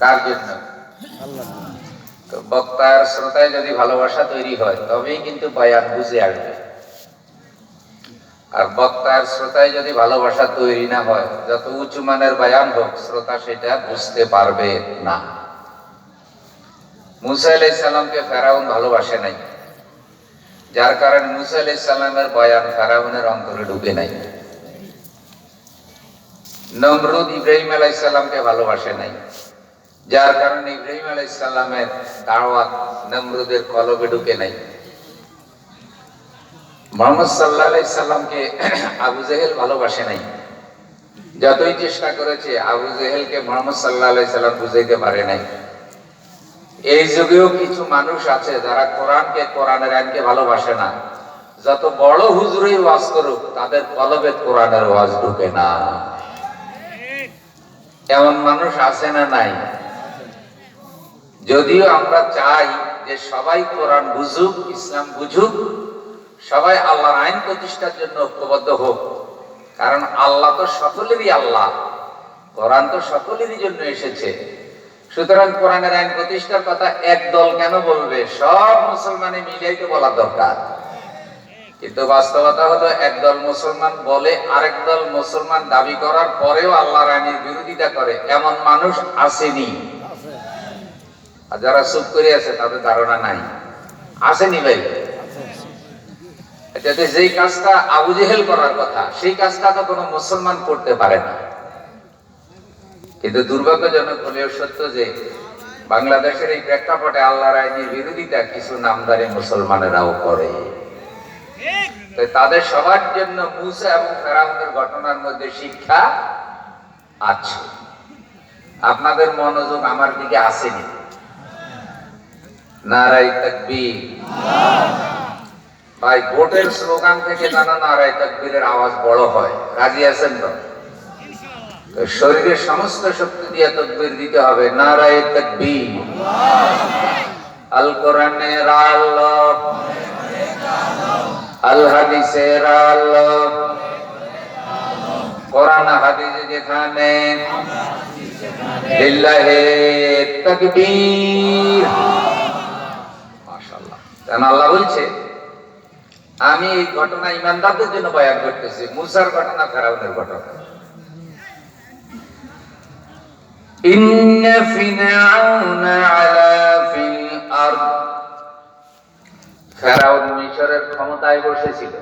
কার জন্য? তো বক্তার শ্রোতায় যদি ভালোবাসা তৈরি হয় তবেই কিন্তু বয়ান বুঝে আসবে। আর বক্তার শ্রোতায় যদি ভালোবাসা তৈরি না হয়, যত উঁচু মানের বয়ান হোক, শ্রোতা সেটা বুঝতে পারবে না। মুসা আলাইহিস সালামকে ফেরাউন ভালোবাসে নাই, যার কারণে মুসা আলাইহিস সালামের বয়ান ফেরাউনের অন্তরে ঢুকে নাই। নমরুদ ইব্রাহিম আলাইহিস সালামকে ভালোবাসে নাই, যার কারণে ইব্রাহিম আলাইহিস সালামের দাওয়াত নমরুদের কলবে ঢুকে নাই। মুহাম্মদ সাল্লাল্লাহু আলাইহি সাল্লামকে আবু জেহেল ভালোবাসে নাই, যতই চেষ্টা করেছে আবু জেহেলকে মুহাম্মদ সাল্লাল্লাহু আলাইহি সাল্লাম বুঝাইতে পারে নাই। এই যুগেও কিছু মানুষ আছে যারা কোরআনকে, কোরআনের আইনকে ভালোবাসে না। যত বড় হুজুরই ওয়াজ করুক, তাদের কলবে কোরআনের ওয়াজ ঢুকে না। এমন মানুষ আছে না নাই? যদিও আমরা চাই যে সবাই কোরআন বুঝুক, ইসলাম বুঝুক, সবাই আল্লাহর আইন প্রতিষ্ঠার জন্য ঐক্যবদ্ধ হোক, কারণ আল্লাহ তো সকলেরই আল্লাহ, কোরআন তো সকলেরই জন্য এসেছে। সুতরাং কোরআনের আইন প্রতিষ্ঠার কথা এক দল কেন বলবে? সব মুসলমানে মিলেই তো বলা দরকার। কিন্তু বাস্তবতা হলো একদল মুসলমান বলে, আরেক দল মুসলমান দাবি করার পরেও আল্লাহর আইনের বিরোধিতা করে, এমন মানুষ আসেনি। আর যারা চুপ করে আছে তাদের ধারণা নাই, আসেনি ভাই। এটাতে যেই কাজটা আবু জেহেল করার কথা, সেই কাজটা তো কোনো মুসলমান করতে পারে না। কিন্তু দুর্ভাগ্যজনক হলেও সত্য যে বাংলাদেশের এই প্রেক্ষাপটে আল্লাহর আইনের বিরোধিতা কিছু নামদারি মুসলমানেরাও করে। তাদের সবার জন্য মুসা এবং ফেরাউনের ঘটনার মধ্যে শিক্ষা আছে। আপনাদের মনোযোগ আমার দিকে আসেনি। নারায়ে তাকবীর। ভাই, ভোটের স্লোগান থেকে জানা নারায়ে তাকবীরের আওয়াজ বড় হয়। রাজি আছেন তো? শরীরের সমস্ত শক্তি দিয়ে তাকবীর দিতে হবে। নারায়ে তাকবীর। আল কোরআনের আলো, আল হাদিসের আলো, কোরআন হাদিস যেখানে, লিল্লাহি তাকবীর। মাশাআল্লাহ। কারণ আল্লাহ বলছে, আমি এই ঘটনা ইমানদারদের জন্য বয়ান করতেছি। মুসার ঘটনা, ফেরাউনের ঘটনা। ইন্না ফিরআউনা আলা ফিল আরদ। ফেরাউন মিশরের ক্ষমতায় বসেছিল।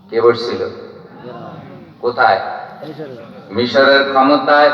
কে বসছিল? কোথায়? মিশরের ক্ষমতায়।